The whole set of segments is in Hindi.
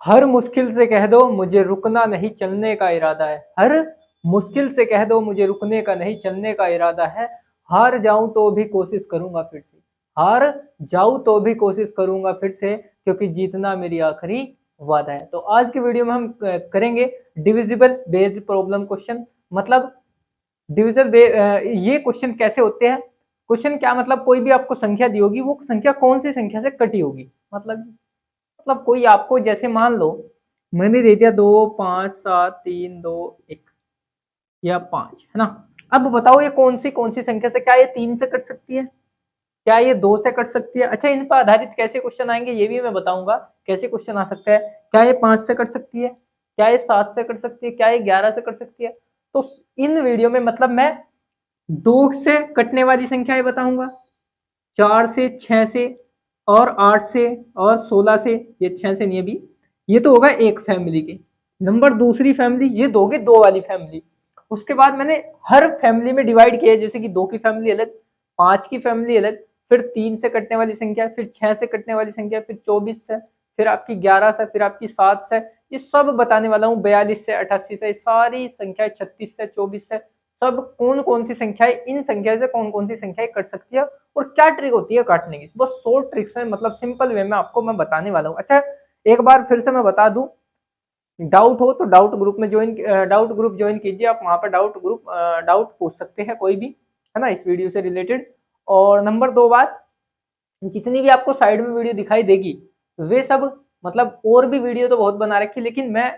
हर मुश्किल से कह दो मुझे रुकना नहीं चलने का इरादा है। हर मुश्किल से कह दो मुझे रुकने का नहीं चलने का इरादा है। हार जाऊं तो भी कोशिश करूंगा फिर से। हार जाऊं तो भी कोशिश करूंगा फिर से, क्योंकि जीतना मेरी आखिरी वादा है। तो आज की वीडियो में हम करेंगे डिविजिबल बेस्ड प्रॉब्लम क्वेश्चन। मतलब ये क्वेश्चन कैसे होते हैं। क्वेश्चन क्या मतलब, कोई भी आपको संख्या दी होगी, वो संख्या कौन सी संख्या से कटी होगी। मतलब कोई आपको, जैसे मान लो मैंने दे दिया 2 5 7 3 2 1 या 5, है ना। अब बताओ ये कौन सी संख्या से, क्या ये 3 से कट सकती है, क्या ये 2 से कट सकती है। अच्छा, इन पर आधारित कैसे क्वेश्चन आएंगे ये भी मैं बताऊंगा, कैसे क्वेश्चन आ सकता है। क्या ये 5 से कट सकती है, क्या ये 7 से कट सकती है, क्या ये 11 से कट सकती है। तो इन वीडियो में मतलब मैं 2 से कटने वाली संख्याएं बताऊंगा, 4 से, 6 से, और 8 से, और 16 से। ये 6 से नहीं, अभी ये तो होगा एक फैमिली के नंबर। दूसरी फैमिली ये दोगे, 2 वाली फैमिली। उसके बाद मैंने हर फैमिली में डिवाइड किया है, जैसे कि 2 की फैमिली अलग, 5 की फैमिली अलग, फिर 3 से कटने वाली संख्या, फिर 6 से कटने वाली संख्या, फिर 24 से, फिर आपकी 11 से, फिर आपकी 7 से। ये सब बताने वाला हूँ, 42 से, 88 से, सारी संख्याएं, 36 से, 24 से, सब कौन कौन सी संख्याएं, इन संख्या से कौन कौन सी संख्याएं कट सकती है, और क्या ट्रिक होती है काटने की। बस 100 ट्रिक्स है, मतलब सिंपल वे में आपको मैं बताने वाला हूँ। अच्छा, एक बार फिर से मैं बता दूं, डाउट हो तो डाउट ग्रुप ज्वाइन कीजिए। आप वहां पर डाउट पूछ सकते हैं कोई भी, है ना, इस वीडियो से रिलेटेड। और नंबर 2 बात, जितनी भी आपको साइड में वीडियो दिखाई देगी, वे सब मतलब और भी वीडियो तो बहुत बना रखी, लेकिन मैं,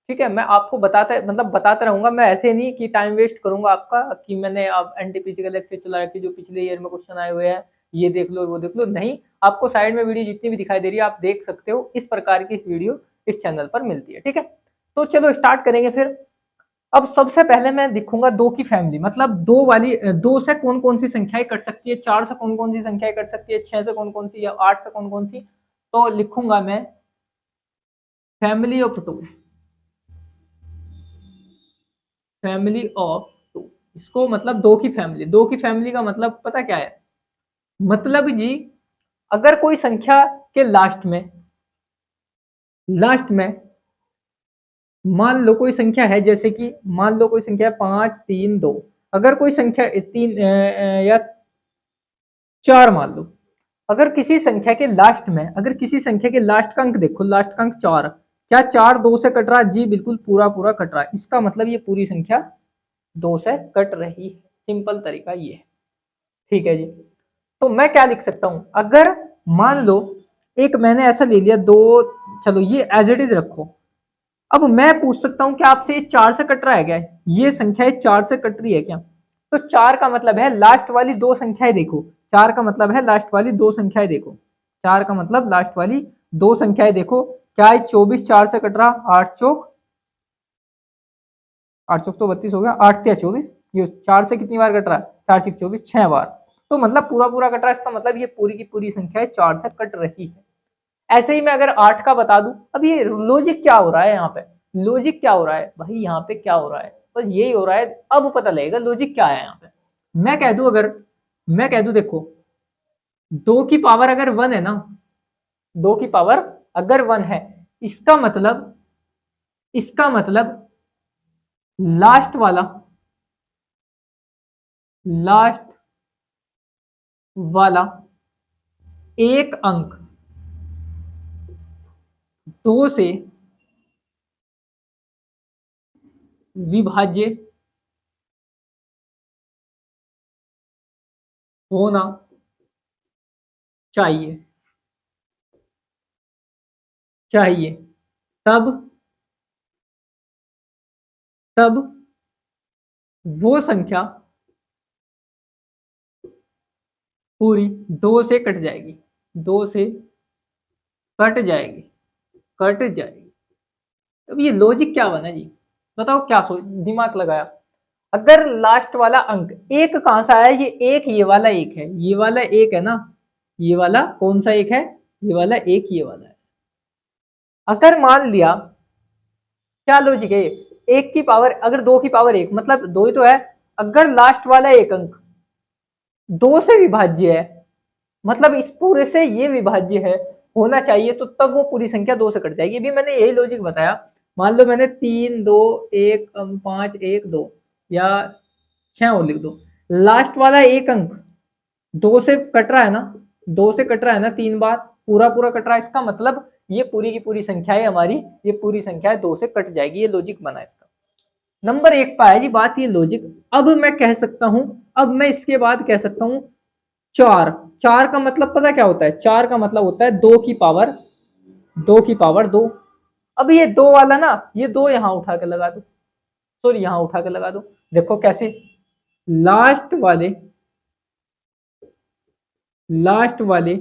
ठीक है, मैं आपको बताता रहूंगा। मैं ऐसे नहीं कि टाइम वेस्ट करूंगा आपका, कि मैंने अब एनटीपीसी का लेक्चर चला रखी, जो पिछले ईयर में क्वेश्चन आए हुए हैं, ये देख लो वो देख लो। नहीं, आपको साइड में वीडियो जितनी भी दिखाई दे रही है आप देख सकते हो। इस प्रकार की वीडियो इस चैनल पर मिलती है, ठीक है। तो चलो स्टार्ट करेंगे फिर। अब सबसे पहले मैं दिखूंगा 2 की फैमिली, मतलब 2 से कौन कौन सी संख्याएं कट सकती है, 4 से कौन कौन सी संख्याएं कट सकती है, 6 से कौन कौन सी, या 8 से कौन कौन सी। तो लिखूंगा मैं फैमिली ऑफ 2, फैमिली ऑफ 2। इसको मतलब 2 की फैमिली, 2 की फैमिली का मतलब पता क्या है। मतलब जी, अगर कोई संख्या के लास्ट में मान लो कोई संख्या है, जैसे कि मान लो कोई संख्या है 5 3 2। अगर कोई संख्या 3 या 4 मान लो, अगर किसी संख्या के लास्ट में, अगर किसी संख्या के लास्ट का अंक देखो, लास्ट का अंक 4, क्या 4 2 से कट रहा है? जी बिल्कुल, पूरा पूरा कट रहा है। इसका मतलब ये पूरी संख्या 2 से कट रही है। सिंपल तरीका ये है, ठीक है जी। तो मैं क्या लिख सकता हूं, अगर मान लो एक मैंने ऐसा ले लिया 2, चलो ये एज इट इज रखो। अब मैं पूछ सकता हूं कि आपसे ये 4 से कट रहा है क्या, ये संख्या 4 से कट रही है क्या। तो 4 का मतलब है लास्ट वाली 2 संख्याएं देखो, 4 का मतलब है लास्ट वाली 2 संख्याएं देखो, 4 का मतलब लास्ट वाली 2 संख्याएं देखो। क्या 24 4 से कट रहा, 8 चौक तो 32 हो गया, 8 या 24, ये 4 से कितनी बार कट रहा है, 4 से 24, 6 बार। तो मतलब पूरा पूरा कट रहा है, इसका मतलब ये पूरी की पूरी संख्या 4 से कट रही है। ऐसे ही मैं अगर 8 का बता दूं, अब ये लॉजिक क्या हो रहा है यहाँ पे, लॉजिक क्या हो रहा है भाई, यहाँ पे क्या हो रहा है, बस यही हो रहा है। अब पता लगेगा लॉजिक क्या है यहाँ पे। मैं कह दूं, अगर मैं कह दूं देखो, 2 की पावर अगर 1 है ना, 2 की पावर अगर 1 है, इसका मतलब, इसका मतलब लास्ट वाला, लास्ट वाला एक अंक 2 से विभाज्य होना चाहिए, चाहिए। तब तब वो संख्या पूरी 2 से कट जाएगी, 2 से कट जाएगी, कट जाएगी। अब ये लॉजिक क्या बना जी, बताओ क्या सोच दिमाग लगाया। अगर लास्ट वाला अंक एक कहां से आया, ये एक, ये वाला एक है, ये वाला एक है ना, ये वाला कौन सा एक है, ये वाला एक, ये वाला है। अगर मान लिया, क्या लॉजिक है, एक की पावर, अगर 2 की पावर 1, मतलब 2 ही तो है। अगर लास्ट वाला एक अंक 2 से विभाज्य है, मतलब इस पूरे से ये विभाज्य है, होना चाहिए, तो तब वो पूरी संख्या 2 से कट जाएगी। अभी मैंने यही लॉजिक बताया। मान लो मैंने 3 2 1 5 1 2 या 6 और लिख दो, लास्ट वाला एक अंक 2 से कट रहा है ना, 2 से कट रहा है ना, 3 बार पूरा पूरा कट रहा है, इसका मतलब ये पूरी की पूरी संख्या है हमारी, ये पूरी संख्या 2 से कट जाएगी। ये लॉजिक बना इसका। नंबर 1 पर है जी बात, ये लॉजिक। अब मैं कह सकता हूं, अब मैं इसके बाद कह सकता हूं 4। 4 का मतलब पता क्या होता है? 4 का मतलब होता है 2 की पावर 2। अब ये 2 वाला ना, ये 2 यहां उठा के लगा दो, सॉरी यहां उठा के लगा दो। देखो कैसे, लास्ट वाले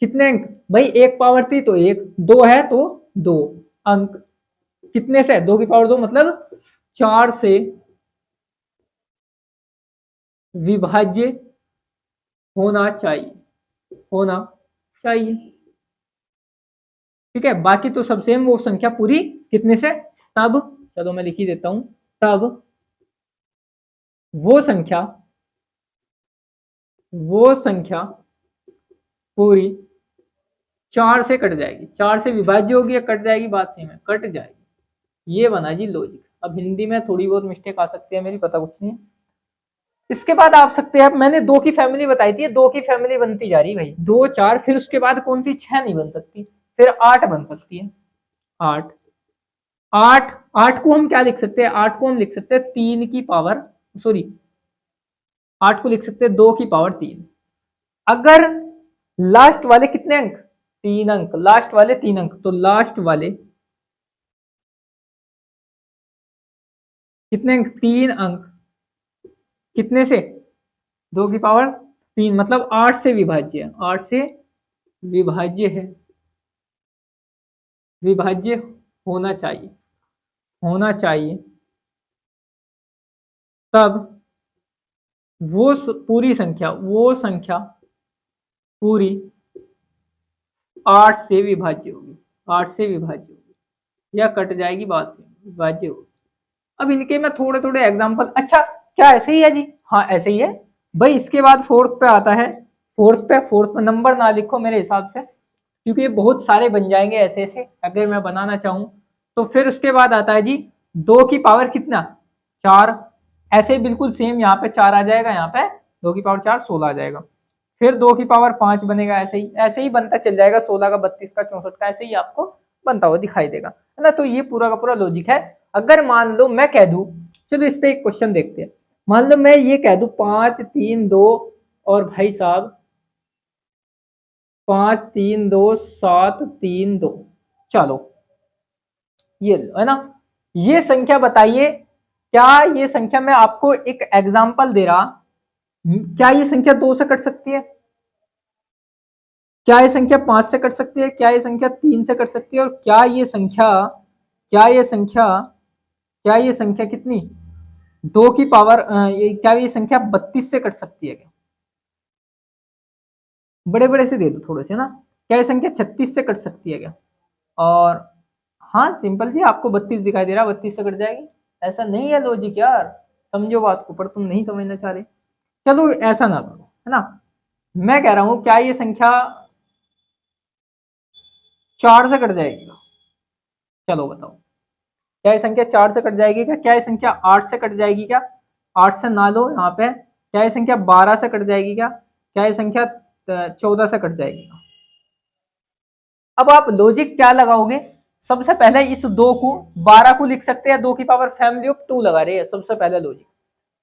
कितने अंक भाई? 1 पावर थी तो 1, 2 है तो 2 अंक। कितने से? 2 की पावर 2 मतलब 4 से विभाज्य होना चाहिए। ठीक है, बाकी तो सब सेम, वो संख्या पूरी कितने से? तब, चलो मैं लिख ही देता हूं, तब वो संख्या पूरी 4 से कट जाएगी। 4 से विभाज्य होगी या कट जाएगी? बात सेम है, कट जाएगी। ये बना जी लॉजिक। अब हिंदी में थोड़ी बहुत मिस्टेक आ सकती है मेरी, पता कुछ नहीं है। इसके बाद आप सकते हैं, मैंने 2 की फैमिली बताई थी, 2 की फैमिली बनती जा रही भाई, 2 4, फिर उसके बाद कौन सी? 6 नहीं बन सकती, फिर 8 बन सकती है। 8 8 8 को हम क्या लिख सकते हैं? 8 को हम लिख सकते हैं 3 की पावर, सॉरी 8 को लिख सकते हैं 2 की पावर 3। अगर लास्ट वाले कितने अंक? 3 अंक, लास्ट वाले 3 अंक, तो लास्ट वाले कितने अंक? 3 अंक। कितने से? 2 की पावर 3, मतलब 8 से विभाज्य है, 8 से विभाज्य है, विभाज्य होना चाहिए। तब पूरी संख्या पूरी 8 से विभाज्य होगी, 8 से विभाज्य होगी, या कट जाएगी, बात से विभाज्य होगी। अब इनके मैं थोड़े थोड़े एग्जांपल, अच्छा क्या ऐसे ही है जी? हाँ ऐसे ही है भाई। इसके बाद फोर्थ पे आता है, फोर्थ पे नंबर ना लिखो मेरे हिसाब से, क्योंकि ये बहुत सारे बन जाएंगे ऐसे ऐसे अगर मैं बनाना चाहूं तो। फिर उसके बाद आता है जी 2 की पावर कितना? 4। ऐसे ही बिल्कुल सेम यहाँ पे 4 आ जाएगा, यहाँ पे 2 की पावर 4 16 आ जाएगा। फिर 2 की पावर 5 बनेगा, ऐसे ही बनता चल जाएगा, 16 का 32 का 64 का, ऐसे ही आपको बनता हुआ दिखाई देगा, है ना। तो ये पूरा का पूरा लॉजिक है। अगर मान लो मैं कह दूं, चलो इस पे एक क्वेश्चन देखते हैं। मान लो मैं ये कह दूं 5 3 2 और भाई साहब 5 3 2 7 3 2, चलो ये है ना, ये संख्या बताइए, क्या ये संख्या, मैं आपको एक एग्जांपल दे रहा, क्या ये संख्या 2 से कट सकती है? क्या ये संख्या 5 से कट सकती है? क्या ये संख्या 3 से कट सकती है? और क्या ये संख्या कितनी? 2 की पावर क्या ये संख्या 32 से कट सकती है क्या? बड़े बड़े से दे दो थोड़े से ना। क्या ये संख्या 36 से कट सकती है क्या? और हाँ सिंपल जी, आपको 32 दिखाई दे रहा है, 32 से कट जाएगी। ऐसा नहीं है लॉजिक यार, समझो बात को, पर तुम नहीं समझना चाह रहे। चलो ऐसा ना करो, है ना। मैं कह रहा हूं क्या ये संख्या 4 से कट जाएगी? चलो बताओ, क्या ये संख्या 4 से कट जाएगी क्या? क्या ये संख्या 8 से कट जाएगी क्या? 8 से ना लो यहाँ पे। क्या ये संख्या 12 से कट जाएगी क्या? क्या ये संख्या 14 से कट जाएगी क्या? अब आप लॉजिक क्या लगाओगे? सबसे पहले इस 2 को 12 को लिख सकते हैं 2 की पावर फैमिली ऑफ 2 लगा रहे हैं। सबसे पहले लॉजिक,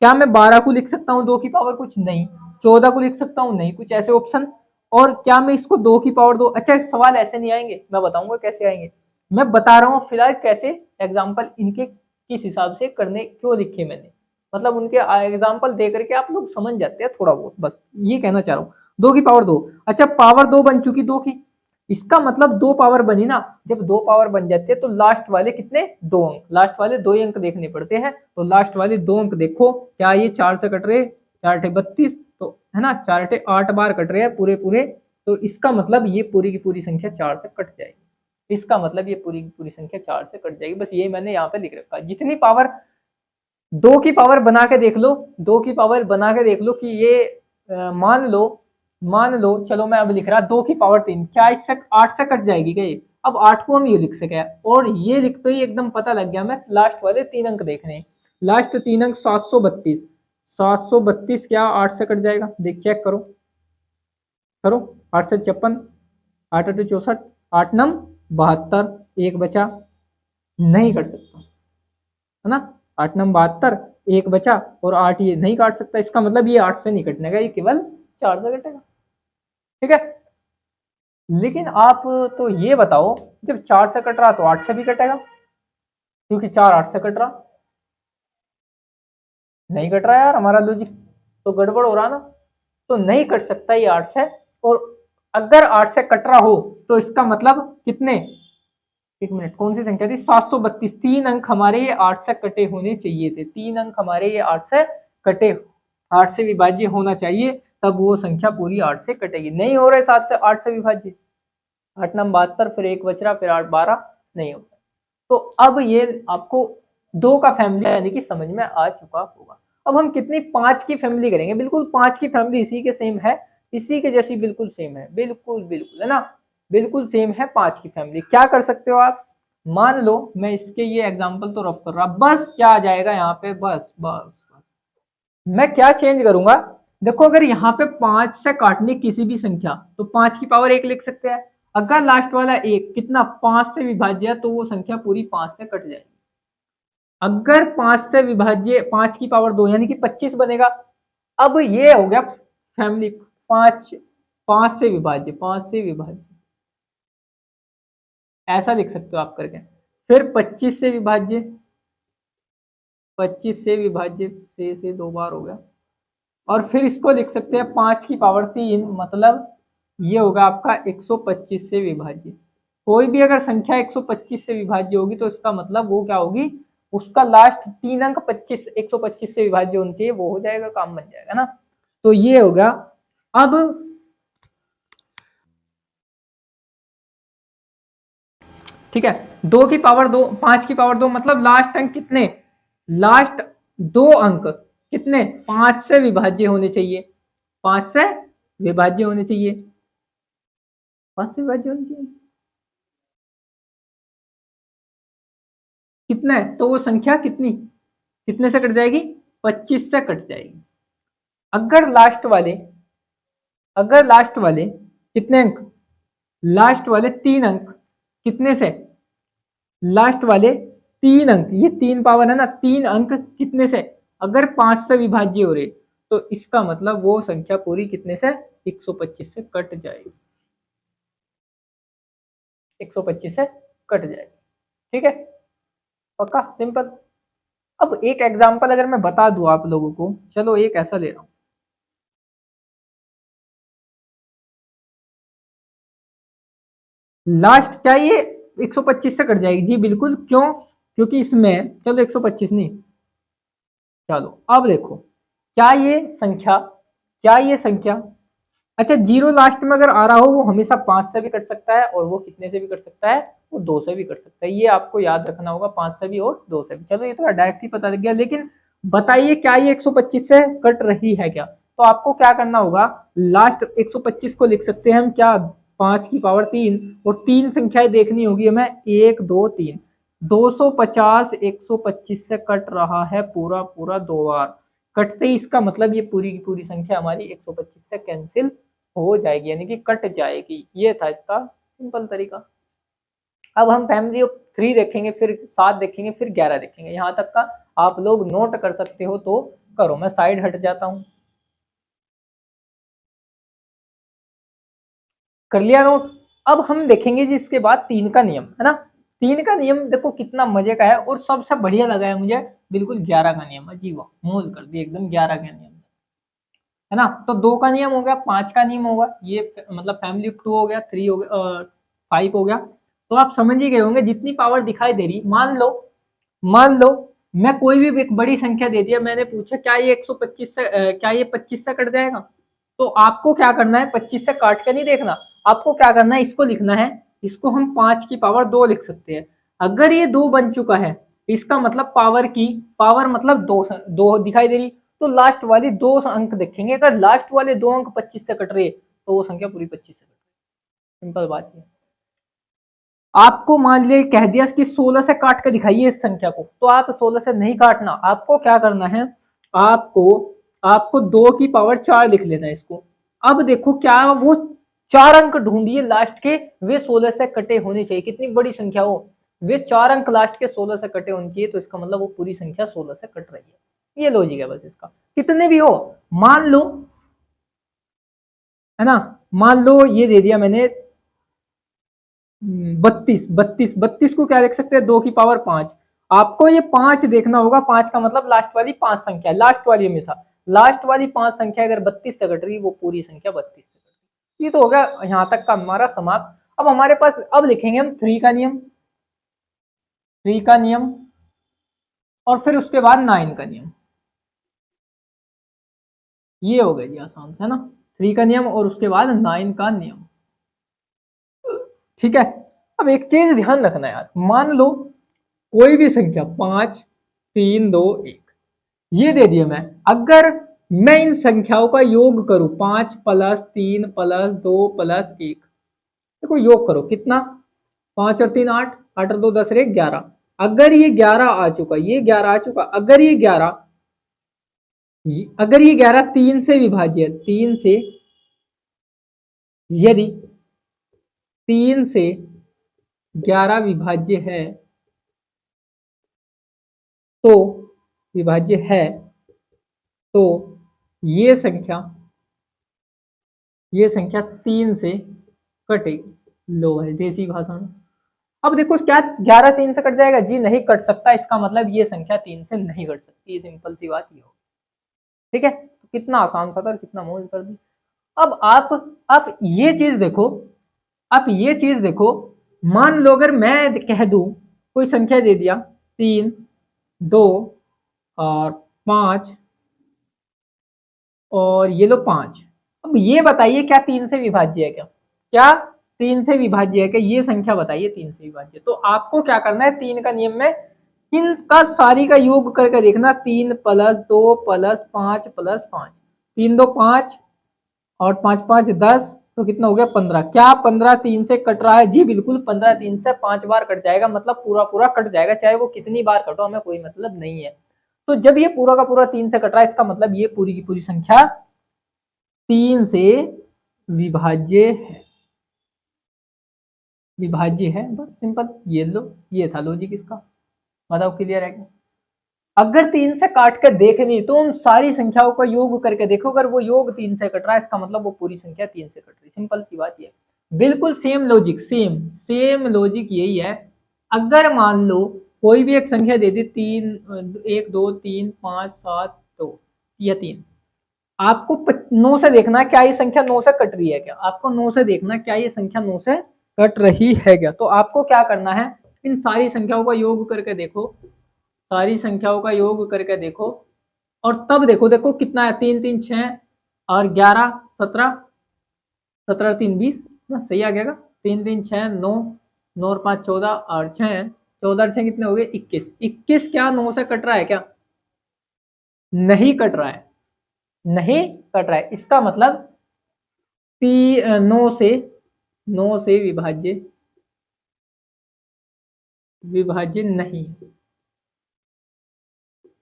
क्या मैं 12 को लिख सकता हूँ 2 की पावर कुछ? नहीं। 14 को लिख सकता हूँ? नहीं, कुछ ऐसे ऑप्शन। और क्या मैं इसको 2 की पावर 2, अच्छा सवाल ऐसे नहीं आएंगे, मैं बताऊंगा कैसे आएंगे। मैं बता रहा हूँ फिलहाल कैसे एग्जाम्पल इनके किस हिसाब से करने क्यों लिखे मैंने, मतलब उनके एग्जाम्पल दे करके आप लोग समझ जाते हैं थोड़ा बहुत, बस ये कहना चाह रहा हूँ। 2 की पावर 2, अच्छा पावर 2 बन चुकी 2 की, इसका मतलब 2 पावर बनी ना। जब 2 पावर बन जाती है तो लास्ट वाले कितने? 2 अंक, लास्ट वाले 2 अंक देखने पड़ते हैं। तो लास्ट वाले 2 अंक देखो, क्या ये 4 से कट रहे? 4 टे 32, तो है ना, 4 टे 8 बार कट रहे हैं पूरे पूरे। तो इसका मतलब ये पूरी की पूरी संख्या 4 से कट जाएगी। इसका मतलब ये पूरी की पूरी संख्या 4 से कट जाएगी। बस ये मैंने यहाँ पे लिख रखा है। जितनी पावर 2 की पावर बना के देख लो, 2 की पावर बना के देख लो कि ये मान लो मान लो, चलो मैं अब लिख रहा 2 की पावर 3, क्या इससे 8 से कट जाएगी क्या ये? अब 8 को हम ये लिख सके, और ये लिख तो ही एकदम पता लग गया, मैं लास्ट वाले 3 अंक देखने हैं। लास्ट 3 अंक 732, 732 क्या 8 से कट जाएगा? देख चेक करो, करो। 8 से 56, 8 8 64, 8 9 72, एक बचा, नहीं कट सकता है ना। 8 9 72, एक बचा, और 8 ये नहीं काट सकता, इसका मतलब ये 8 से नहीं कटने का, ये केवल 4 से कटेगा। ठीक है, लेकिन आप तो ये बताओ, जब 4 से कट रहा तो 8 से भी कटेगा, क्योंकि 4 8 से कट रहा, नहीं कट रहा यार, हमारा लॉजिक तो गड़बड़ हो रहा ना, तो नहीं कट सकता ये 8 से। और अगर 8 से कट रहा हो तो इसका मतलब कितने, एक मिनट, कौन सी संख्या थी? 732, 3 अंक हमारे ये 8 से कटे होने चाहिए थे, 3 अंक हमारे ये 8 से कटे, 8 से विभाज्य होना चाहिए, तब वो संख्या पूरी 8 से कटेगी। नहीं हो रहा है 7 से 8 से विभाज्य, 8 9 72, फिर एक बच रहा, फिर 8 12, नहीं होता। तो अब ये आपको 2 का फैमिली यानी कि समझ में आ चुका होगा। अब हम कितनी, 5 की फैमिली करेंगे, बिल्कुल 5 की फैमिली इसी के सेम है, इसी के जैसी बिल्कुल सेम है, बिल्कुल बिल्कुल है ना, बिल्कुल सेम है 5 की फैमिली। क्या कर सकते हो आप, मान लो मैं इसके ये एग्जांपल तो रफ कर रहा, बस क्या आ जाएगा यहाँ पे, बस बस बस मैं क्या चेंज करूंगा, देखो अगर यहाँ पे 5 से काटनी किसी भी संख्या तो 5 की पावर 1 लिख सकते हैं। अगर लास्ट वाला एक कितना 5 से विभाज्य है तो वो संख्या पूरी 5 से कट जाएगी। अगर 5 से विभाज्य 5 की पावर 2 यानी कि 25 बनेगा। अब ये हो गया फैमिली, 5 5 से विभाज्य, 5 से विभाज्य ऐसा लिख सकते हो आप करके। फिर 25 से विभाज्य, 25 से विभाज्य से 2 बार हो गया, और फिर इसको लिख सकते हैं 5 की पावर 3, मतलब ये होगा आपका 125 से विभाज्य। कोई भी अगर संख्या 125 से विभाज्य होगी तो इसका मतलब वो क्या होगी, उसका लास्ट 3 अंक 25 125 से विभाज्य होना चाहिए, वो हो जाएगा, काम बन जाएगा ना। तो ये होगा। अब ठीक है, 2 की पावर 2, 5 की पावर 2, मतलब लास्ट अंक कितने, लास्ट 2 अंक कितने 5 से विभाज्य होने चाहिए, 5 से विभाज्य होने चाहिए, 5 से विभाज्य होने चाहिए, कितना है, तो वो संख्या कितनी, कितने से कट जाएगी, 25 से कट जाएगी। अगर लास्ट वाले, अगर लास्ट वाले कितने अंक, लास्ट वाले 3 अंक कितने से, लास्ट वाले 3 अंक, ये 3 पावर है ना, 3 अंक कितने से, अगर 5 से विभाज्य हो रहे तो इसका मतलब वो संख्या पूरी कितने से, 125 से कट जाएगी, 125 से कट जाएगी। ठीक है, पक्का सिंपल। अब एक एग्जांपल अगर मैं बता दूं आप लोगों को, चलो एक ऐसा ले रहा हूं, लास्ट क्या ये 125 से कट जाएगी, जी बिल्कुल, क्यों, क्योंकि इसमें, चलो 125 नहीं, चलो अब देखो, क्या ये संख्या, क्या ये संख्या, अच्छा जीरो लास्ट में अगर आ रहा हो वो हमेशा 5 से भी कट सकता है, और वो कितने से भी कट सकता है, वो 2 से भी कट सकता है, ये आपको याद रखना होगा, 5 से भी और 2 से भी। चलो ये तो डायरेक्ट ही पता लग गया, लेकिन बताइए क्या ये 125 से कट रही है क्या, तो आपको क्या करना होगा, लास्ट 125 को लिख सकते हैं हम क्या, 5 की पावर 3, और 3 संख्याएं देखनी होगी हमें, 1 2 3, 250 125 से कट रहा है पूरा पूरा 2 बार, कटते ही इसका मतलब ये पूरी की पूरी संख्या हमारी 125 से कैंसिल हो जाएगी, यानी कि कट जाएगी। ये था इसका सिंपल तरीका। अब हम फैमिली ऑफ 3 देखेंगे, फिर 7 देखेंगे, फिर 11 देखेंगे, यहां तक का आप लोग नोट कर सकते हो तो करो, मैं साइड हट जाता हूं। कर लिया नोट। अब हम देखेंगे जी इसके बाद 3 का नियम, है ना। 3 का नियम देखो कितना मजे का है, और सबसे बढ़िया लगा है मुझे बिल्कुल 11 का नियम, अजीब मौज कर दी एकदम, 11 का नियम है ना। तो 2 का नियम हो गया, 5 का नियम होगा, ये मतलब फैमिली 2 हो गया, 3 हो गया, 5 हो गया। तो आप समझ ही गए होंगे, जितनी पावर दिखाई दे रही, मान लो मैं कोई भी एक बड़ी संख्या दे दिया, मैंने पूछा क्या ये 125 से क्या ये 25 से कट जाएगा, तो आपको क्या करना है, 25 से काट के नहीं देखना, आपको क्या करना है, इसको लिखना है, इसको हम 5 की पावर 2 लिख सकते हैं। अगर ये 2 बन चुका है, इसका मतलब पावर की पावर मतलब 2 दिखाई दे रही, तो लास्ट वाली 2 अंक देखेंगे, अगर लास्ट वाले 2 अंक 25 से कट रहे तो वो संख्या पूरी 25 से कट रही। सिंपल बात है। आपको मान लिया कह दिया कि 16 से काट के दिखाइए इस संख्या को, तो आप 16 से नहीं काटना, आपको क्या करना है, आपको आपको 2 की पावर 4 लिख लेना है इसको। अब देखो क्या वो 4 अंक ढूंढिए लास्ट के, वे 16 से कटे होने चाहिए, कितनी बड़ी संख्या हो, वे 4 अंक लास्ट के 16 से कटे होने चाहिए, तो इसका मतलब वो पूरी संख्या 16 से कट रही है। ये लॉजिक है बस इसका, कितने भी हो। मान लो, है ना, मान लो ये दे दिया मैंने 32, 32, 32 को क्या देख सकते हैं, 2 की पावर 5। आपको ये 5 देखना होगा, 5 का मतलब लास्ट वाली 5 संख्या, लास्ट वाली हमेशा लास्ट वाली 5 संख्या अगर 32 से कट रही, वो पूरी संख्या 32 से कट रही। ये तो हो गया यहां तक का हमारा समाप्त। अब हमारे पास अब लिखेंगे हम 3 का नियम, 3 का नियम, और फिर उसके बाद 9 का नियम। ये हो गया जी आसान से, है ना, 3 का नियम और उसके बाद 9 का नियम। ठीक है। अब एक चीज ध्यान रखना यार, मान लो कोई भी संख्या 5, 3, 2, 1 ये दे दिया मैं, अगर मैं इन संख्याओं का योग करूं 5 प्लस 3 प्लस 2 प्लस 1, देखो योग करो कितना, 5 और 3 8, 8 और 2 10 और 1 11। अगर ये 11 आ चुका, ये 11 आ चुका, अगर ये 11, अगर ये 11 3 से विभाज्य, 3 से, यदि 3 से 11 विभाज्य है, तो विभाज्य है, तो ये संख्या 3 से कटेगी। लो है देसी भाषा में। अब देखो क्या 11 3 से कट जाएगा जी, नहीं कट सकता, इसका मतलब ये संख्या 3 से नहीं कट सकती, ये सिंपल सी बात ये हो। ठीक है, तो कितना आसान सा था और कितना मौज कर दी। अब आप ये चीज देखो, आप ये चीज देखो, मान लो अगर मैं कह दूं कोई संख्या दे दिया 3, 2 और 5 और ये लो 5। अब ये बताइए क्या 3 से विभाज्य है क्या, क्या 3 से विभाज्य है क्या, ये संख्या बताइए 3 से विभाज्य। तो आपको क्या करना है, 3 का नियम में इनका सारी का योग करके देखना, 3 प्लस 2 प्लस 5 प्लस 5, 3 2 5 और 5 5 10, तो कितना हो गया 15। क्या 15 3 से कट रहा है जी, बिल्कुल 15 3 से 5 बार कट जाएगा, मतलब पूरा पूरा कट जाएगा, चाहे वो कितनी बार कटो हमें कोई मतलब नहीं है। तो जब ये पूरा का पूरा 3 से कट रहा है, इसका मतलब ये पूरी की पूरी संख्या 3 से विभाज्य है, विभाज्य है, बस सिंपल। ये लो, ये था लॉजिक इसका, बताओ क्लियर है क्या। अगर 3 से काट कर देखनी तो उन सारी संख्याओं का योग करके देखो, अगर वो योग 3 से कट रहा है, इसका मतलब वो पूरी संख्या 3 से कट रही, सिंपल सी बात ये। बिल्कुल सेम लॉजिक, सेम लॉजिक यही है। अगर मान लो कोई भी एक संख्या दे दी 3 1 2 3 5 7 2 या 3, आपको 9 से देखना क्या ये संख्या 9 से कट रही है क्या, आपको 9 से देखना क्या ये संख्या 9 से कट रही है क्या। तो आपको क्या करना है, इन सारी संख्याओं का योग करके देखो, सारी संख्याओं का योग करके देखो, और तब देखो, देखो कितना है, 3 3 6 और 11 17, 17 3 20 ना, सही आ गया। 3 3 6 9, 9 और 5 14 और 6 14 और 6 कितने हो गए 21, 21 क्या 9 से कट रहा है क्या, नहीं कट रहा है, नहीं कट रहा है, इसका मतलब 9 से विभाज्य, विभाज्य नहीं,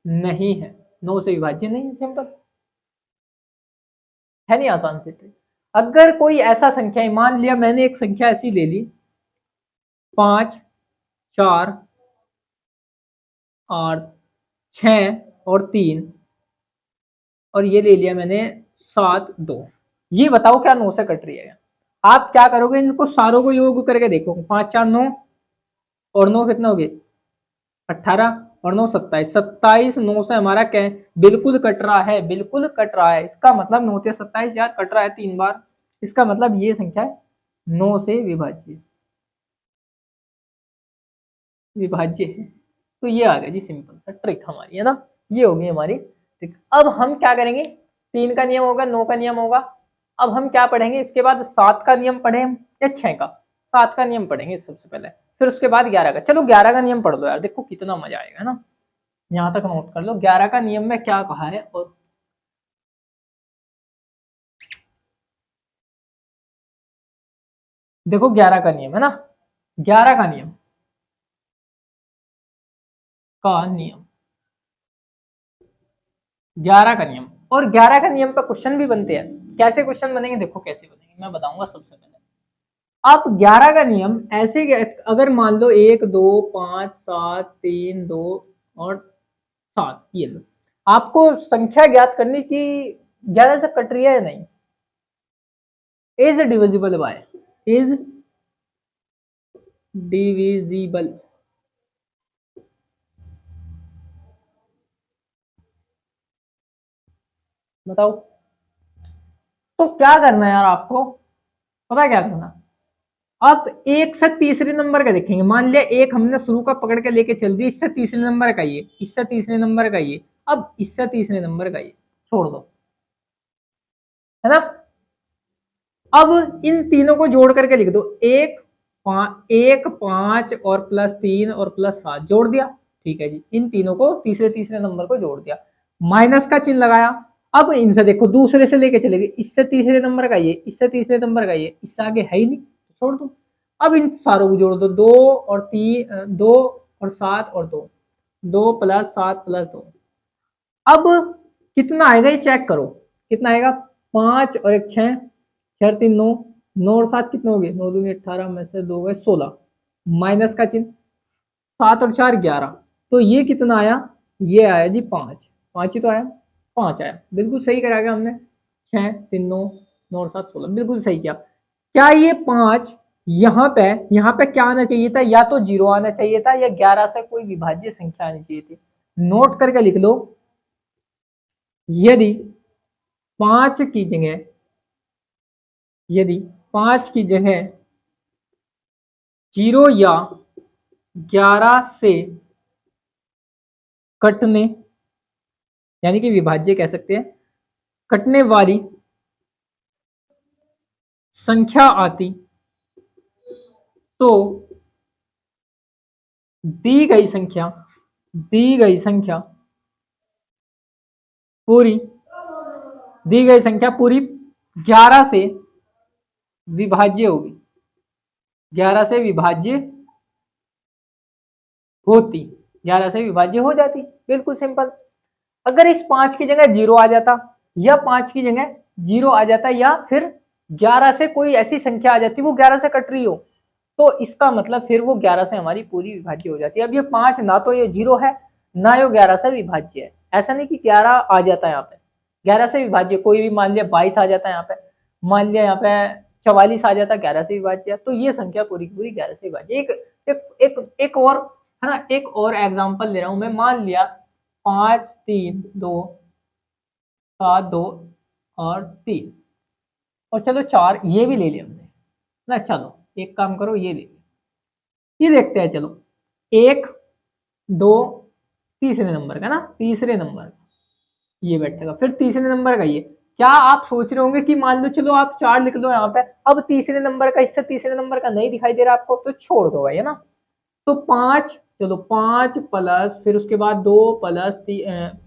नहीं है, 9 से विभाज्य नहीं है, सिंपल है, नहीं आसान से। अगर कोई ऐसा संख्या, मान लिया मैंने एक संख्या ऐसी ले ली 5 4 और 6 और 3, और ये ले लिया मैंने 7 2, ये बताओ क्या 9 से कट रही है। आप क्या करोगे, इनको सारों को योग करके देखो, 5 4 9 और 9 कितना हो गए 18 और 9 27, 27 9 से हमारा क्या बिल्कुल कट रहा है, बिल्कुल कट रहा है, इसका मतलब 9 से 27 यार कट रहा है 3 बार, इसका मतलब ये संख्या 9 से विभाज्य, विभाज्य है। तो ये आ गया जी सिंपल सा ट्रिक हमारी, है ना, ये होगी हमारी ट्रिक। अब हम क्या करेंगे, 3 का नियम होगा, 9 का नियम होगा, अब हम क्या पढ़ेंगे इसके बाद, 7 का नियम पढ़े या 6 का, 7 का नियम पढ़ेंगे सबसे पहले, फिर उसके बाद 11 का। चलो 11 का नियम पढ़ लो यार, देखो कितना मजा आएगा, है ना, यहाँ तक नोट कर लो 11 का नियम में क्या कहा है। और देखो 11 का नियम है ना, 11 का नियम का नियम 11 का नियम, और 11 का नियम पर क्वेश्चन भी बनते हैं। कैसे क्वेश्चन बनेंगे, देखो कैसे बनेंगे, मैं बताऊंगा सबसे पहले। आप 11 का नियम ऐसे, अगर मान लो 1 2 5 7 3 2 और 7, ये लो, आपको संख्या ज्ञात करनी कि 11 से कट रही है या नहीं, is divisible by, is divisible, बताओ। तो क्या करना है यार आपको, पता है क्या करना, आप एक से तीसरे नंबर का देखेंगे, मान लिया एक हमने शुरू का पकड़ के लेके चल दिया, इससे तीसरे नंबर का ये, इससे तीसरे नंबर का ये, अब इससे तीसरे नंबर का ये छोड़ दो, है ना। अब इन तीनों को जोड़ करके लिख दो, एक 5 और +3 और +7 जोड़ दिया, ठीक है जी, इन तीनों को तीसरे तीसरे नंबर को जोड़ दिया, माइनस का चिन्ह लगाया। अब इनसे देखो दूसरे से लेके चलेगी, इससे तीसरे नंबर का ये, इससे तीसरे नंबर का ये, इससे आगे है ही नहीं, छोड़ दो। अब इन सारों को जोड़ दो, 2 और 3, 2 और 7 और 2, 2 + 7 + 2, अब कितना आएगा ये चेक करो, कितना आएगा, 5 और 1 6, 6 3 9, 9 और 7 कितने हो गए, 9 दूनी 18 में से 2 गए 16, माइनस का चिन्ह, 7 और 4 11, तो ये कितना आया, ये आया जी 5, 5 ही तो आया, 5 आया, बिल्कुल सही कराया हमने, 6 3 9, 9 और 7 16, बिल्कुल सही किया। क्या ये 5 यहाँ पे क्या आना चाहिए था, या तो 0 आना चाहिए था, या 11 से कोई विभाज्य संख्या आनी चाहिए थी, नोट करके लिख लो। यदि 5 की जगह, यदि 5 की जगह 0 या 11 से कटने, यानी कि विभाज्य कह सकते हैं, कटने वाली संख्या आती, तो दी गई संख्या पूरी, दी गई संख्या पूरी 11 से विभाज्य होगी, 11 से विभाज्य होती, 11 से विभाज्य हो जाती, बिल्कुल सिंपल। अगर इस 5 की जगह 0 आ जाता, या 5 की जगह 0 आ जाता, या फिर 11 से कोई ऐसी संख्या आ जाती वो 11 से कट रही हो, तो इसका मतलब फिर वो 11 से हमारी पूरी विभाज्य हो जाती है। अब ये 5 ना तो ये 0 है, ना ये 11 से विभाज्य है, ऐसा नहीं कि 11 आ जाता है यहाँ पे, 11 से विभाज्य कोई भी, मान लिया 22 आ जाता है यहाँ पे, मान लिया यहाँ पे 44 आ जाता है 11 से विभाज्य, तो ये संख्या पूरी की पूरी 11 से विभाज्य। एक और है ना, एक और एग्जांपल ले रहा हूं मैं, मान लिया 5 3 2 7 2 और 3, और चलो 4 ये भी ले लिया हमने ना, चलो एक काम करो ये ले लिया, ये देखते हैं, चलो 1 2 तीसरे नंबर का ना, तीसरे नंबर ये बैठेगा, फिर तीसरे नंबर का ये, क्या आप सोच रहे होंगे कि मान लो चलो आप 4 लिख लो यहाँ पे, अब तीसरे नंबर का, इससे तीसरे नंबर का नहीं दिखाई दे रहा आपको, तो छोड़ दो भाई, है ना। तो 5, चलो 5 प्लस, फिर उसके बाद 2 प्लस,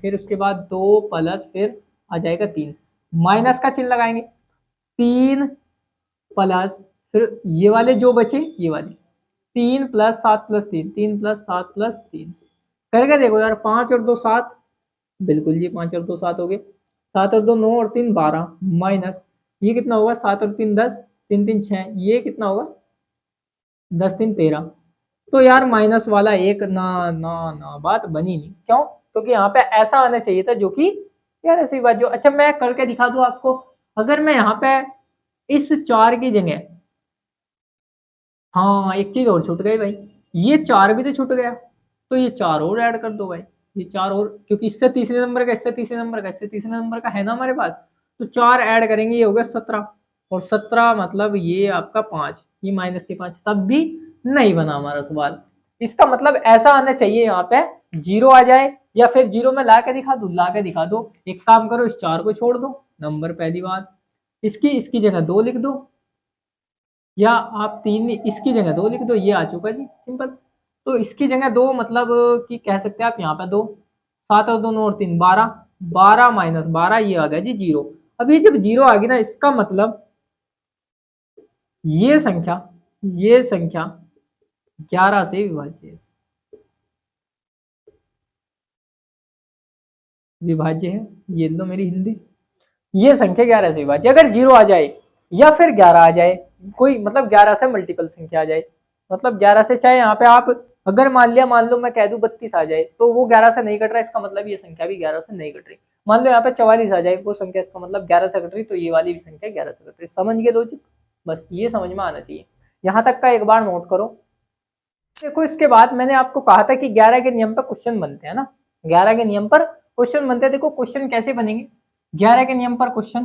फिर उसके बाद 2 प्लस, फिर आ जाएगा 3, माइनस का चिन्ह लगाएंगे, 3 प्लस, फिर ये वाले जो बचे ये वाले, 3 + 7 + 3, 3 + 7 + 3 करके देखो यार, 5 और 2 7, बिल्कुल जी 5 और 2 7 हो गए, 7 और 2 9 और 3 12, माइनस ये कितना होगा, 7 और 3 10, 3 3 6, ये कितना होगा, 10 3 13, तो यार माइनस वाला एक ना ना ना बात बनी नहीं, क्यों, क्योंकि यहाँ पे ऐसा आना चाहिए था जो कि यार ऐसी बात जो, अच्छा मैं करके दिखा दूं आपको, अगर मैं यहाँ पे इस 4 की जगह, हाँ एक चीज और छूट गई भाई, ये 4 भी तो छूट गया, तो ये 4 और ऐड कर दो भाई, ये 4 और, क्योंकि इससे तीसरे नंबर का, इससे तीसरे नंबर का, इससे तीसरे नंबर का है ना हमारे पास, तो 4 ऐड करेंगे, ये हो गया 17, और 17 मतलब ये आपका 5, ये माइनस के 5, तब भी नहीं बना हमारा सवाल। इसका मतलब ऐसा आना चाहिए यहाँ पे 0 आ जाए, या फिर 0 में ला के दिखा दो, ला के दिखा दो, एक काम करो इस 4 को छोड़ दो नंबर, पहली बात, इसकी जगह 2 लिख दो, या आप 3, इसकी जगह 2 लिख दो, ये आ चुका जी सिंपल। तो इसकी जगह 2 मतलब कि कह सकते हैं आप यहाँ पे 2, 7 और 2 9 और 3 12, 12 - 12 ये आ गया जी 0। अब ये जब 0 आ गया ना, इसका मतलब ये संख्या 11 से विभाज्य है, ये लो मेरी हिंदी। ये संख्या 11 से विभाज्य, अगर 0 आ जाए या फिर 11 आ जाए, कोई मतलब 11 से मल्टीपल संख्या आ जाए, मतलब 11 से, चाहे यहाँ पे आप अगर मान लो मैं कह दूं 32 आ जाए, तो वो 11 से नहीं कट रहा, इसका मतलब ये संख्या भी 11 से नहीं कट रही। मान लो यहाँ पे 44 आ जाए वो संख्या, इसका मतलब 11 से कट रही, तो ये वाली भी संख्या 11 से कट रही। समझ गए लॉजिक? बस ये समझ में आना चाहिए, यहाँ तक का एक बार नोट करो। देखो इसके बाद मैंने आपको कहा था कि 11 के नियम पर क्वेश्चन बनते हैं ना, 11 के नियम पर क्वेश्चन बनते हैं। देखो क्वेश्चन कैसे बनेंगे, 11 के नियम पर क्वेश्चन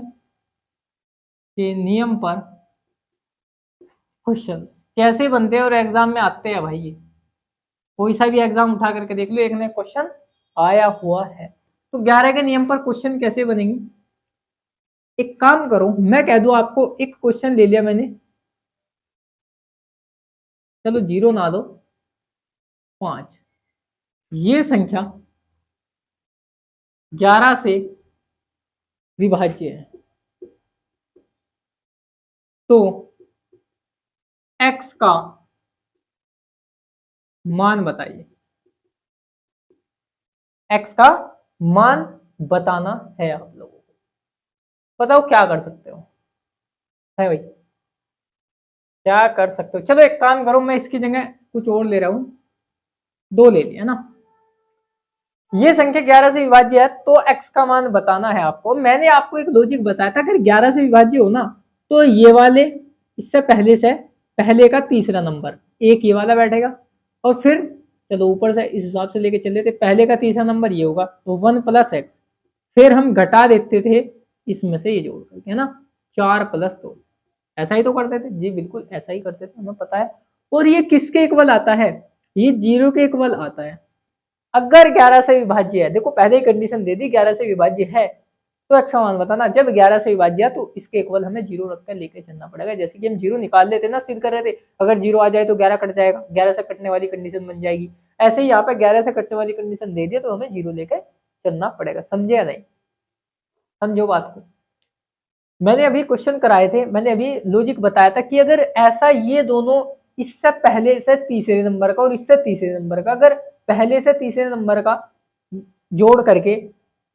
के नियम पर क्वेश्चन कैसे बनते हैं और एग्जाम में आते हैं भाई। ये कोई सा भी एग्जाम उठा करके देख लो, एक नया क्वेश्चन आया हुआ है। तो 11 के नियम पर क्वेश्चन कैसे बनेंगे, एक काम करो, मैं कह दूं आपको, एक क्वेश्चन ले लिया मैंने, चलो 0 ना दो, 5, ये संख्या 11 से विभाज्य है, तो x का मान बताइए, x का मान बताना है आप लोगों को। बताओ क्या कर सकते हो, है भाई, क्या कर सकते हो? चलो एक काम करो, मैं इसकी जगह कुछ और ले रहा हूं, 2 ले लिया ना। ये संख्या 11 से विभाज्य है, तो x का मान बताना है आपको। मैंने आपको एक लॉजिक बताया था, अगर 11 से विभाज्य हो ना, तो ये वाले इससे पहले का तीसरा नंबर, एक ये वाला बैठेगा, और फिर चलो ऊपर से इस हिसाब से लेके चले थे, पहले का तीसरा नंबर ये होगा, तो 1 + x, फिर हम घटा देते थे इसमें से ये जोड़ करके, है ना, 4 + 2, ऐसा ही तो करते थे जी, बिल्कुल ऐसा ही करते थे, हमें पता है। और ये किसके इक्वल आता है, ये 0 के इक्वल आता है अगर 11 से विभाज्य है। देखो पहले ही कंडीशन दे दी, 11 से विभाज्य है तो x का मान बताना। जब 11 से विभाज्य है तो इसके इक्वल हमें 0 रखकर लेके चलना पड़ेगा। जैसे कि हम 0 निकाल लेते ना, सिद्ध कर रहे थे, अगर 0 आ जाए तो 11 कट जाएगा, 11 से कटने वाली कंडीशन बन जाएगी। ऐसे ही यहाँ पे 11 से कटने वाली कंडीशन दे दिया तो हमें 0 लेकर चलना पड़ेगा। समझे या नहीं? समझो बात को। मैंने अभी क्वेश्चन कराए थे, मैंने अभी लॉजिक बताया था कि अगर ऐसा ये दोनों, इससे पहले से तीसरे नंबर का और इससे तीसरे नंबर का, अगर पहले से तीसरे नंबर का जोड़ करके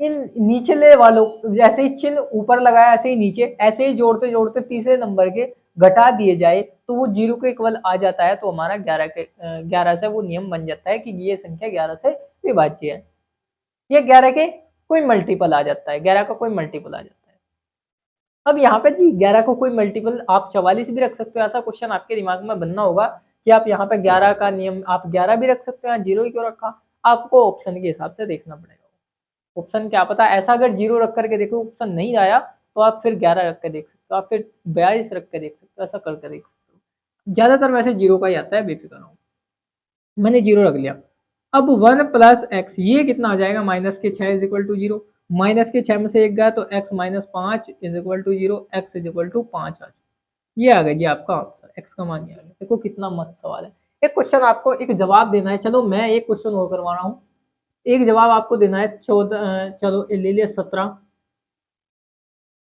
इन निचले वालों, जैसे ही चिन्ह ऊपर लगाया ऐसे ही नीचे, ऐसे ही जोड़ते जोड़ते तीसरे नंबर के घटा दिए जाए तो वो 0 के इक्वल आ जाता है। तो हमारा 11 से वो नियम बन जाता है कि ये संख्या 11 से विभाज्य है। ये 11 के कोई मल्टीपल आ जाता है, 11 का कोई मल्टीपल आ जाता है। अब यहाँ पे जी 11 को कोई मल्टीपल आप 44 भी रख सकते हो, ऐसा क्वेश्चन आपके दिमाग में बनना होगा कि आप यहाँ पे 11 का नियम आप 11 भी रख सकते हो, 0 ही क्यों रखा? आपको ऑप्शन के हिसाब से देखना पड़ेगा। ऑप्शन क्या पता, ऐसा अगर 0 रख करके देखो ऑप्शन नहीं आया तो आप फिर 11 रख के देख सकते हो, आप फिर 42 रख के देख सकते हो, ऐसा करके देख सकते हो। ज्यादातर वैसे 0 का ही आता है, बेफिक्र हो। मैंने 0 रख लिया। अब 1 + x, ये कितना आ जाएगा, -6 = 0, -6 में से 1 गया तो x - 5 = 0, x = 5 आ जाए। ये आ गया जी आपका आंसर, x का मान ये आ गया। देखो कितना मस्त सवाल है। एक क्वेश्चन आपको एक जवाब देना है, चलो मैं एक क्वेश्चन और करवा रहा हूँ। एक जवाब आपको देना है 14, चलो ले लिया 17,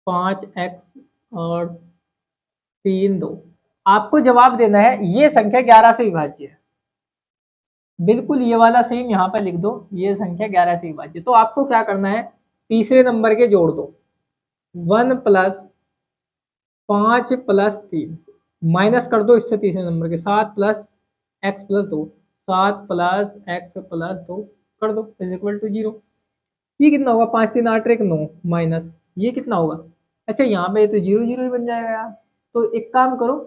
5x और 3, 2। आपको जवाब देना है ये संख्या 11 से विभाज्य है। बिल्कुल ये वाला सेम यहाँ पर लिख दो, ये संख्या 11 से विभाज्य। तो आपको क्या करना है, तीसरे नंबर के जोड़ दो, 1 + 5 + 3, माइनस कर दो इससे तीसरे नंबर के, 7 + x + 2, 7 + x + 2 कर दो = 0। ये कितना होगा, 5 3 8 1 9, माइनस ये कितना होगा, अच्छा यहाँ पे तो 0 0 ही बन जाएगा यार। तो एक काम करो,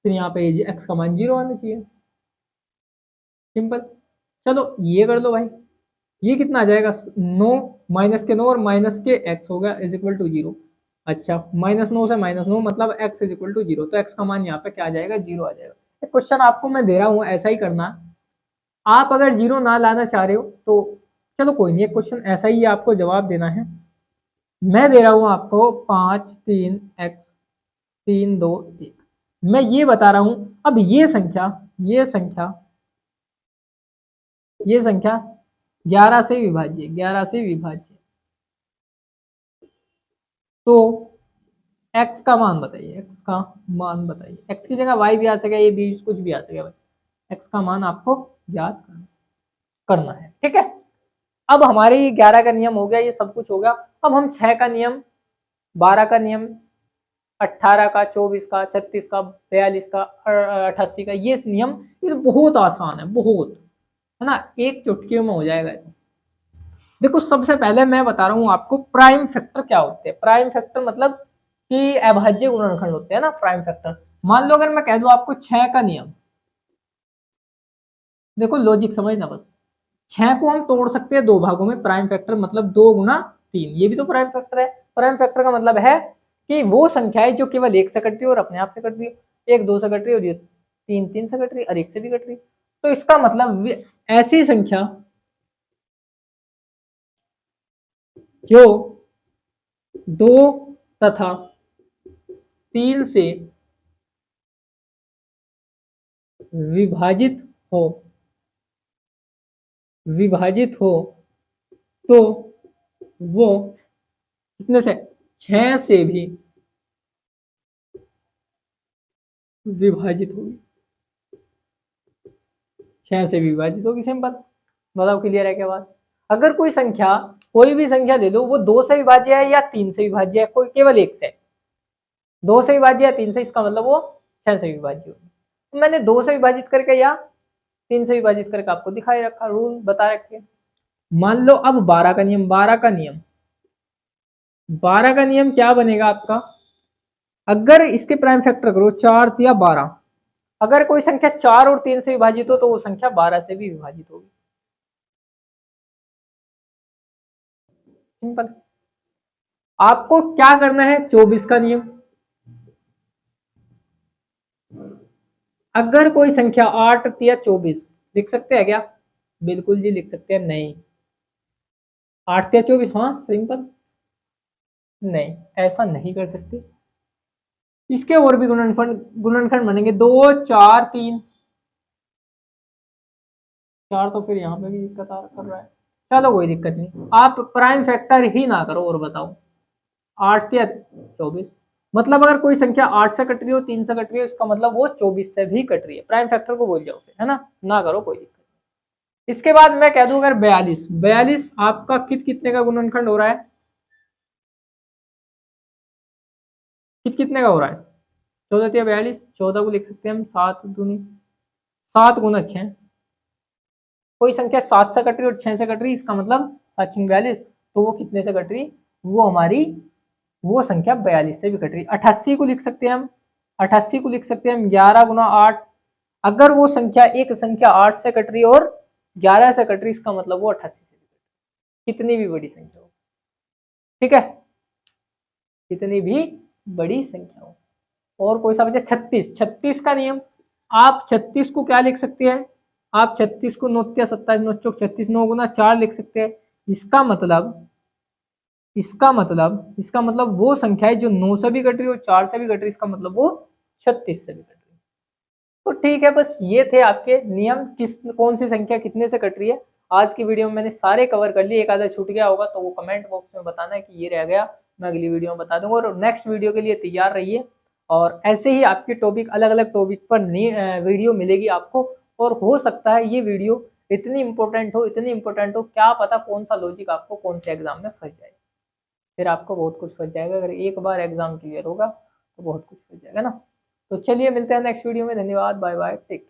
फिर यहाँ पे x का मान 0 आना चाहिए, सिंपल। चलो ये कर दो भाई, ये कितना आ जाएगा, 9 माइनस के 9 और माइनस के x होगा = 0। अच्छा -9 से -9 मतलब x = 0, तो x का मान यहाँ पे क्या आ जाएगा, 0 आ जाएगा। क्वेश्चन आपको मैं दे रहा हूँ, ऐसा ही करना। आप अगर 0 ना लाना चाह रहे हो तो चलो कोई नहीं, एक क्वेश्चन ऐसा ही आपको जवाब देना है। मैं दे रहा हूं आपको 5 3 x 3 2 1। मैं ये बता रहा हूं, अब ये संख्या 11 से विभाज्य, 11 से विभाज्य, तो एक्स का मान बताइए, एक्स का मान बताइए। एक्स की जगह वाई भी आ सके, ये भी कुछ भी आ सके भाई, एक्स का मान आपको याद करना है, ठीक है। अब हमारे ये 11 का नियम हो गया, ये सब कुछ हो गया। अब हम 6 का नियम, 12 का नियम, 18 का, 24 का, 36 का, 42 का, 88 का, ये नियम, ये तो बहुत आसान है, बहुत, है ना, एक चुटकी में हो जाएगा। देखो सबसे पहले मैं बता रहा हूँ आपको प्राइम फैक्टर क्या होते हैं। प्राइम फैक्टर मतलब कि अभाज्य गुणनखंड होते हैं ना प्राइम फैक्टर। मान लो अगर मैं कह दूं आपको 6 का नियम, देखो लॉजिक समझना बस। 6 को हम तोड़ सकते हैं दो भागों में, प्राइम फैक्टर मतलब 2 गुना 3, ये भी तो प्राइम फैक्टर है। प्राइम फैक्टर का मतलब है कि वो संख्या है जो केवल एक से कट रही है और अपने आप से कट रही है, एक दो से कट रही है और ये तीन तीन से कट रही है और एक से भी कट रही है। तो इसका मतलब ऐसी संख्या जो 2 तथा 3 से विभाजित हो, विभाजित हो, तो वो कितने से, 6 से भी विभाजित होगी, 6 से विभाजित होगी। सिंपल, बताओ क्लियर है क्या बात। अगर कोई संख्या, कोई भी संख्या ले लो, वो 2 से विभाज्य है या 3 से विभाज्य है, कोई केवल एक से, 2 से विभाज्य या 3 से, इसका मतलब वो 6 से विभाज्य होगी। तो मैंने 2 से विभाजित करके या 3 से विभाजित करके आपको दिखाई रखा, रूल बता रखे। मान लो अब 12 का नियम, 12 का नियम, 12 का नियम क्या बनेगा आपका, अगर इसके प्राइम फैक्टर करो 4 या 12, अगर कोई संख्या 4 और 3 से विभाजित हो तो वो संख्या 12 से भी विभाजित होगी। सिंपल। आपको क्या करना है, 24 का नियम, अगर कोई संख्या 8 या 24, लिख सकते हैं क्या, बिल्कुल जी लिख सकते हैं, नहीं 8 या 24, हाँ सिंपल, नहीं ऐसा नहीं कर सकते। इसके और भी गुणनखंड बनेंगे, 2 4 3, 4 तो फिर यहाँ पे भी दिक्कत कर रहा है, चलो कोई दिक्कत नहीं, आप प्राइम फैक्टर ही ना करो और बताओ 8 या 24, मतलब अगर कोई संख्या 8 से कट रही हो, 3 से कट रही हो, इसका मतलब वो 24 से भी कट रही है, प्राइम फैक्टर को बोल जाओ फिर, है ना करो कोई दिक्कत। इसके बाद मैं कह दूं अगर 42, 42 आपका कितने का गुणनखंड हो रहा है, कितने का हो रहा है, 14 या 42, 14 को लिख सकते हैं हम 7 दूनी 7 गुना 6, कोई संख्या 7 से कट रही और 6 से कट रही, इसका मतलब 7 6 42, तो वो कितने से कट रही, वो हमारी वो संख्या 42 से भी कट रही। 88 को लिख सकते हैं हम, 88 को लिख सकते हैं हम 11 गुना 8, अगर वो संख्या एक संख्या 8 से कट रही और 11 से कट रही, इसका मतलब वो 88 से भी कट रही, कितनी भी बड़ी संख्या हो, ठीक है, कितनी भी बड़ी संख्या हो। और कोई सा बचा 36, 36 का नियम, आप 36 को क्या लिख सकते हैं, आप 36 को 9 या 27 9 चौक 36, 9 गुना 4 लिख सकते हैं। इसका मतलब इसका मतलब वो संख्या है जो 9 से भी कट रही है और 4 से भी कट रही है, इसका मतलब वो 36 से भी कट रही है। तो ठीक है, बस ये थे आपके नियम, कौन सी संख्या कितने से कट रही है। आज की वीडियो में मैंने सारे कवर कर लिए, एक आधा छूट गया होगा तो वो कमेंट बॉक्स में बताना है कि ये रह गया, मैं अगली वीडियो में बता दूंगा। और नेक्स्ट वीडियो के लिए तैयार रहिए, और ऐसे ही आपके टॉपिक, अलग अलग टॉपिक पर वीडियो मिलेगी आपको। और हो सकता है ये वीडियो इतनी इंपॉर्टेंट हो, इतनी इंपॉर्टेंट हो, क्या पता कौन सा लॉजिक आपको कौन से एग्जाम में फंस जाए, फिर आपको बहुत कुछ फंस जाएगा। अगर एक बार एग्जाम क्लियर होगा तो बहुत कुछ फंस जाएगा ना। तो चलिए मिलते हैं नेक्स्ट वीडियो में, धन्यवाद, बाय बाय, टेक।